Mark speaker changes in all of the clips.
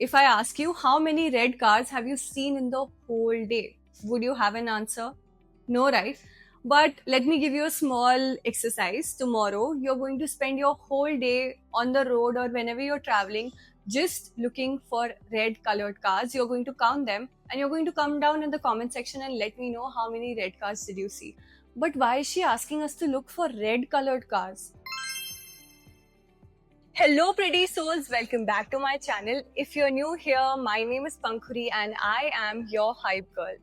Speaker 1: If I ask you how many red cars have you seen in the whole day, would you have an answer? No, right? But let me give you a small exercise. Tomorrow, you're going to spend your whole day on the road or whenever you're traveling just looking for red colored cars. You're going to count them and you're going to come down in the comment section and let me know how many red cars did you see. But why is she asking us to look for red colored cars? Hello, pretty souls. Welcome back to my channel. If you're new here, my name is Pankhuri and I am your hype girl.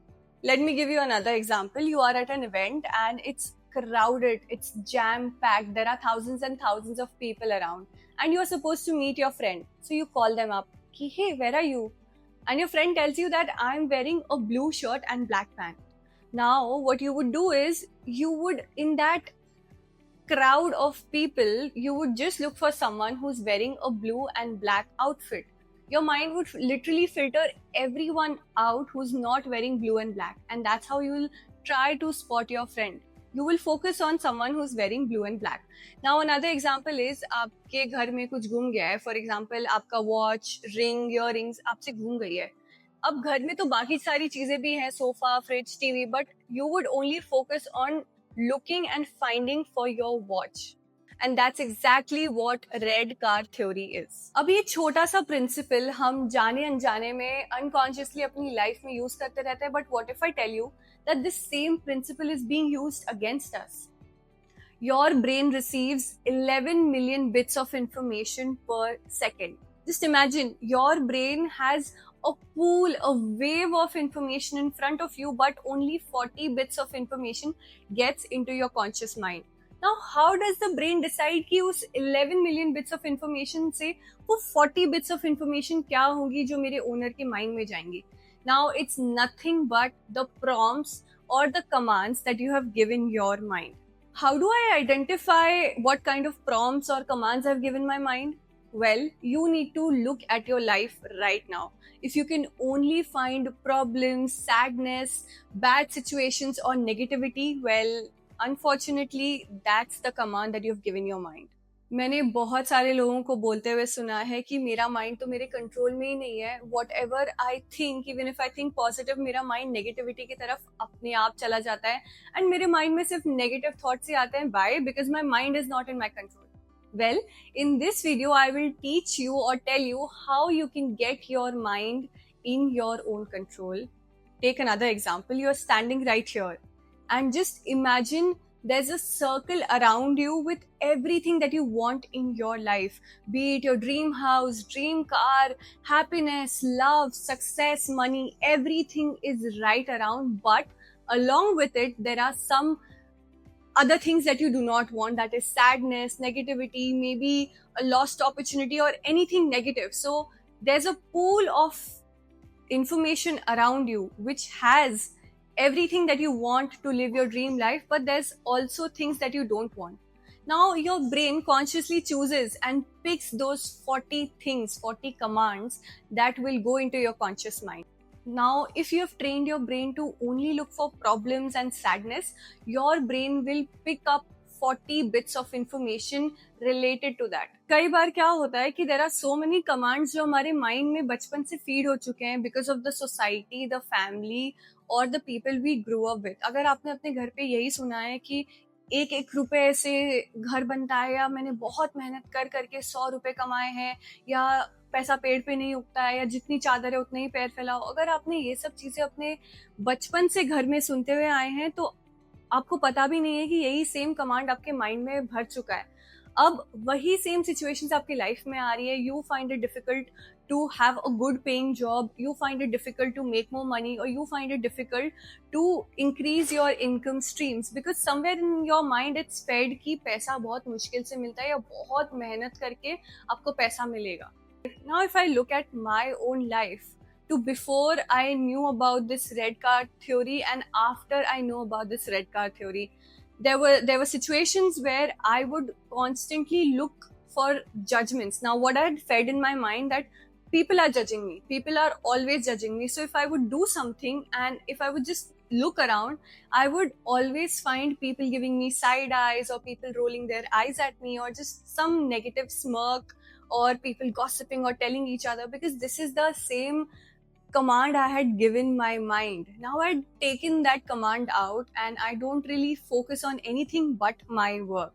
Speaker 1: Let me give you another example. You are at an event and it's crowded, it's jam packed. There are thousands and thousands of people around, and you're supposed to meet your friend. So you call them up, ki, hey, where are you? And your friend tells you that I'm wearing a blue shirt and black pant. Now, what you would do is you would, in that crowd of people, you would just look for someone who's wearing a blue and black outfit. Your mind would literally filter everyone out who's not wearing blue and black, and that's how you will try to spot your friend. You will focus on someone who's wearing blue and black. Now, another example is आपके घर में कुछ गुम गया है. For example, आपका watch, ring, earrings आपसे गुम गई है. अब घर में तो बाकी सारी चीजें भी हैं, sofa, fridge, TV, but you would only focus on looking and finding for your watch. And that's exactly what red car theory is. अब ये छोटा सा प्रिंसिपल हम जाने अनजाने में अनकॉन्शियसली अपनी लाइफ में यूज करते रहते हैं, but what if I tell you that this same principle is being used against us. Your brain receives 11 million bits of information per second. Just imagine your brain has a pool, a wave of information in front of you, but only 40 bits of information gets into your conscious mind. Now, how does the brain decide कि उस 11 million bits of information से वो 40 bits of information क्या होंगी जो मेरे owner के mind में जाएंगी? Now, it's nothing but the prompts or the commands that you have given your mind. How do I identify what kind of prompts or commands I've given my mind? Well, you need to look at your life right now. If you can only find problems, sadness, bad situations, or negativity, well, unfortunately, that's the command that you've given your mind. मैंने बहुत सारे लोगों को बोलते हुए सुना है कि मेरा माइंड तो मेरे कंट्रोल में ही नहीं है. What ever I think, even if I think positive, मेरा माइंड नेगेटिविटी की तरफ अपने आप चला जाता है एंड मेरे माइंड में सिर्फ नेगेटिव थॉट्स ही आते हैं. Why? Because my mind is not in my control. Well, in this video, I will teach you or tell you how you can get your mind in your own control. Take another example. You're standing right here and just imagine there's a circle around you with everything that you want in your life. Be it your dream house, dream car, happiness, love, success, money, everything is right around. But along with it, there are some other things that you do not want, that is sadness, negativity, maybe a lost opportunity or anything negative. So there's a pool of information around you which has everything that you want to live your dream life, but there's also things that you don't want. Now your brain consciously chooses and picks those 40 things, 40 commands that will go into your conscious mind. Now, if you have trained your brain to only look for problems and sadness, your brain will pick up 40 bits of information related to that. कई बार क्या होता है कि there are so many commands जो हमारे mind में बचपन से feed हो चुके हैं because of the society, the family or the people we grew up with. अगर आपने अपने घर पे यही सुना है कि एक एक रुपए से घर बनता है, या मैंने बहुत मेहनत कर करके 100 रुपए कमाए हैं, या पैसा पेड़ पे नहीं उगता है, या जितनी चादर है उतने ही पैर फैलाओ. अगर आपने ये सब चीजें अपने बचपन से घर में सुनते हुए आए हैं तो आपको पता भी नहीं है कि यही सेम कमांड आपके माइंड में भर चुका है. अब वही सेम सिचुएशंस आपकी लाइफ में आ रही है. You find it difficult to have a good paying job, you find it difficult to make more money, or you find it difficult to increase your income streams because somewhere in your mind it's fed कि पैसा बहुत मुश्किल से मिलता है या बहुत मेहनत करके आपको पैसा मिलेगा. Now if I look at my own life, to before I knew about this red car theory and after I know about this red car theory, there were situations where I would constantly look for judgments. Now what I had fed in my mind that people are judging me, people are always judging me, so if I would do something and if I would just look around, I would always find people giving me side eyes or people rolling their eyes at me or just some negative smirk or people gossiping or telling each other, because this is the same command I had given my mind. Now I'd taken that command out and I don't really focus on anything but my work.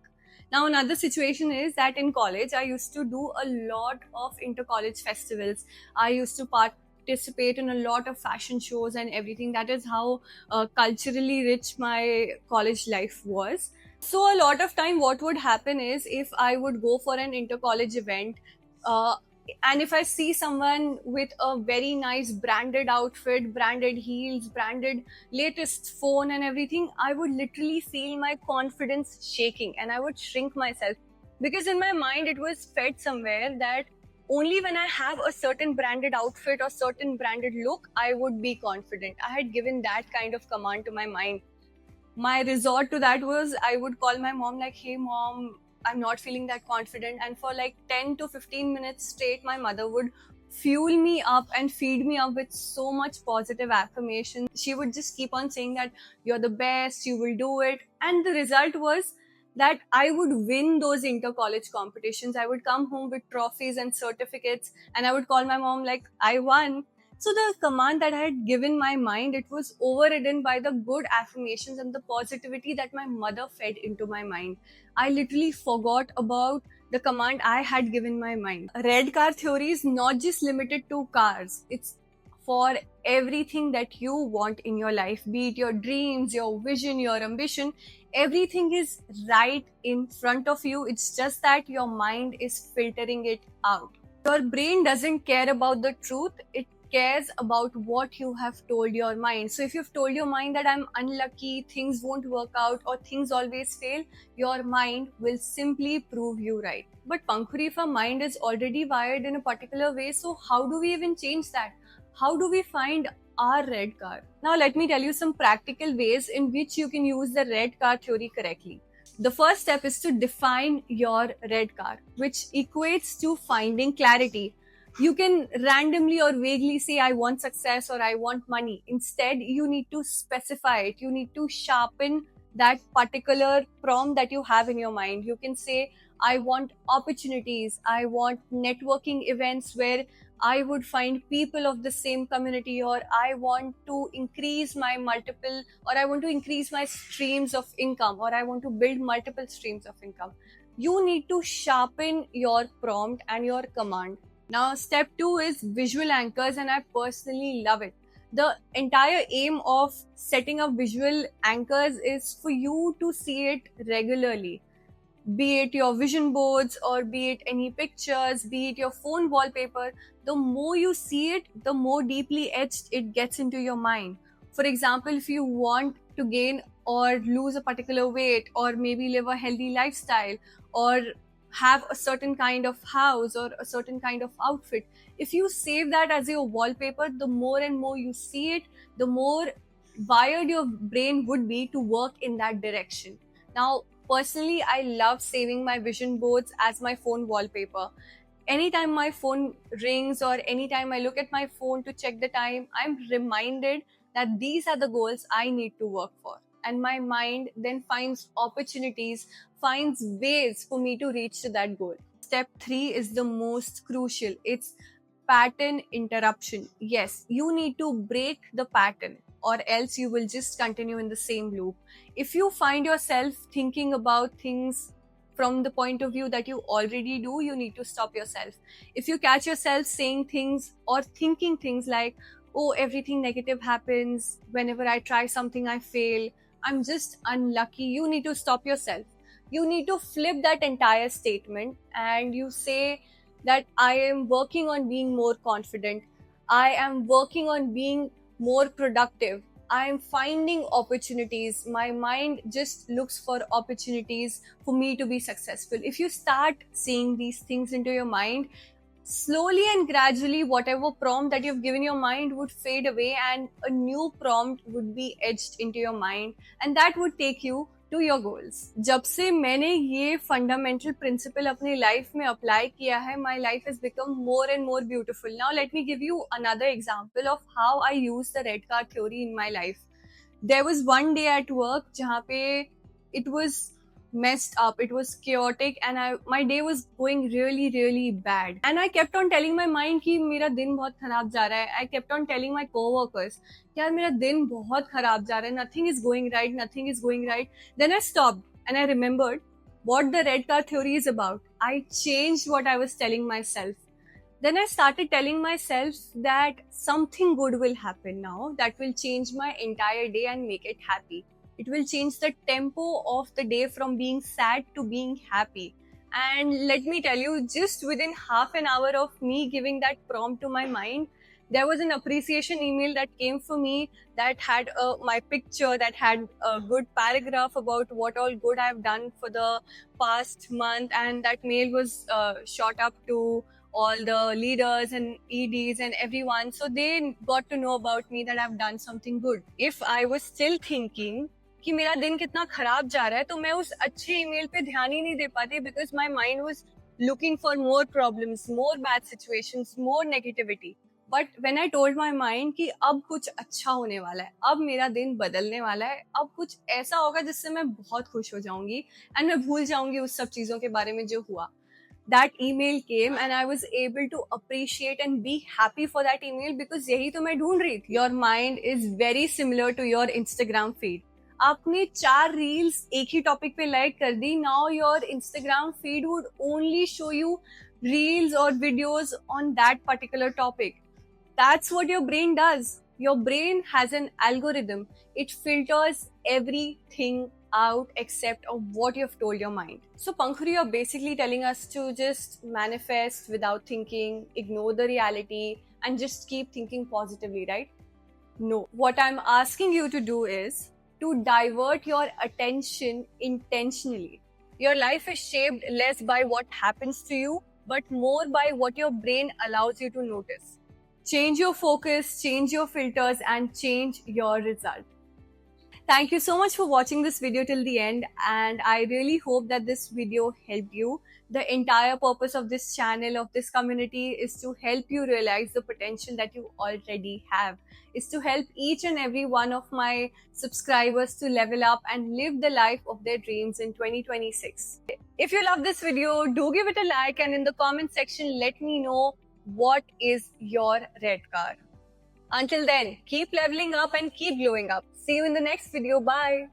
Speaker 1: Now, another situation is that in college, I used to do a lot of inter college festivals. I used to participate in a lot of fashion shows and everything. That is how culturally rich my college life was. So, a lot of time, what would happen is if I would go for an inter college event, uh, and if I see someone with a very nice branded outfit, branded heels, branded latest phone and everything, I would literally feel my confidence shaking and I would shrink myself, because in my mind it was fed somewhere that only when I have a certain branded outfit or certain branded look, I would be confident. I had given that kind of command to my mind. My resort to that was I would call my mom like, hey mom, I'm not feeling that confident. And for like 10 to 15 minutes straight, my mother would fuel me up and feed me up with so much positive affirmation. She would just keep on saying that you're the best, you will do it. And the result was that I would win those inter college competitions. I would come home with trophies and certificates, and I would call my mom like, I won. So the command that I had given my mind, it was overridden by the good affirmations and the positivity that my mother fed into my mind. I literally forgot about the command I had given my mind. Red car theory is not just limited to cars. It's for everything that you want in your life, be it your dreams, your vision, your ambition. Everything is right in front of you. It's just that your mind is filtering it out. Your brain doesn't care about the truth. It cares about what you have told your mind. So if you've told your mind that I'm unlucky, things won't work out, or things always fail, your mind will simply prove you right. But Pankhuri, if our mind is already wired in a particular way, so how do we even change that? How do we find our red car? Now let me tell you some practical ways in which you can use the red car theory correctly. The first step is to define your red car, which equates to finding clarity. You can randomly or vaguely say, I want success or I want money. Instead, you need to specify it. You need to sharpen that particular prompt that you have in your mind. You can say, I want opportunities. I want networking events where I would find people of the same community, or I want to increase my multiple, or I want to increase my streams of income, or I want to build multiple streams of income. You need to sharpen your prompt and your command. Now, step 2 is visual anchors, and I personally love it. The entire aim of setting up visual anchors is for you to see it regularly. Be it your vision boards, or be it any pictures, be it your phone wallpaper, the more you see it, the more deeply etched it gets into your mind. For example, if you want to gain or lose a particular weight, or maybe live a healthy lifestyle, or have a certain kind of house or a certain kind of outfit, if you save that as your wallpaper, the more and more you see it, the more wired your brain would be to work in that direction. Now, personally, I love saving my vision boards as my phone wallpaper. Anytime my phone rings or anytime I look at my phone to check the time, I'm reminded that these are the goals I need to work for. And my mind then finds opportunities, finds ways for me to reach to that goal. Step 3 is the most crucial. It's pattern interruption. Yes, you need to break the pattern, or else you will just continue in the same loop. If you find yourself thinking about things from the point of view that you already do, you need to stop yourself. If you catch yourself saying things or thinking things like, oh, everything negative happens, whenever I try something I fail, I'm just unlucky, you need to stop yourself. You need to flip that entire statement and you say that I am working on being more confident, I am working on being more productive, I am finding opportunities. My mind just looks for opportunities for me to be successful. If you start saying these things into your mind, slowly and gradually, whatever prompt that you've given your mind would fade away and a new prompt would be etched into your mind, and that would take you to your goals. जब से मैंने ये fundamental principle अपनी life में apply किया है, my life has become more and more beautiful. Now let me give you another example of how I use the red card theory in my life. There was one day at work जहाँ पे it was messed up, it was chaotic, and my day was going really really bad, and I kept on telling my mind कि मेरा दिन बहुत खराब जा रहा है. I kept on telling my co-workers यार मेरा दिन बहुत खराब जा रहा है, nothing is going right, nothing is going right. Then I stopped and I remembered what the red car theory is about. I changed what I was telling myself. Then I started telling myself that something good will happen now that will change my entire day and make it happy. It will change the tempo of the day from being sad to being happy. And let me tell you, just within half an hour of me giving that prompt to my mind, there was an appreciation email that came for me that had my picture, that had a good paragraph about what all good I've done for the past month. And that mail was shot up to all the leaders and EDs and everyone. So they got to know about me that I've done something good. If I was still thinking कि मेरा दिन कितना खराब जा रहा है, तो मैं उस अच्छे ईमेल पे ध्यान ही नहीं दे पाती, because my mind was looking for more problems, more bad situations, more negativity. But when I told my mind कि अब कुछ अच्छा होने वाला है, अब मेरा दिन बदलने वाला है, अब कुछ ऐसा होगा जिससे मैं बहुत खुश हो जाऊंगी and मैं भूल जाऊंगी उस सब चीजों के बारे में जो हुआ. That email came and I was able to appreciate and be happy for that email, because यही तो मैं ढूंढ रही थी. Your mind is very similar to your Instagram feed. आपने 4 रील्स एक ही टॉपिक पे लाइक कर दी, now your Instagram feed would only show you reels or videos on that particular topic. That's what your brain does. Your brain has an algorithm. It filters everything out except of what you've told your mind. So Pankhuri, you're basically telling us to just manifest without thinking, ignore the reality, and just keep thinking positively, right? No. What I'm asking you to do is to divert your attention intentionally. Your life is shaped less by what happens to you, but more by what your brain allows you to notice. Change your focus, change your filters, and change your result. Thank you so much for watching this video till the end, and I really hope that this video helped you. The entire purpose of this channel, of this community, is to help you realize the potential that you already have, is to help each and every one of my subscribers to level up and live the life of their dreams in 2026. If you love this video, do give it a like, and in the comment section, let me know what is your red car. Until then, keep leveling up and keep glowing up. See you in the next video. Bye.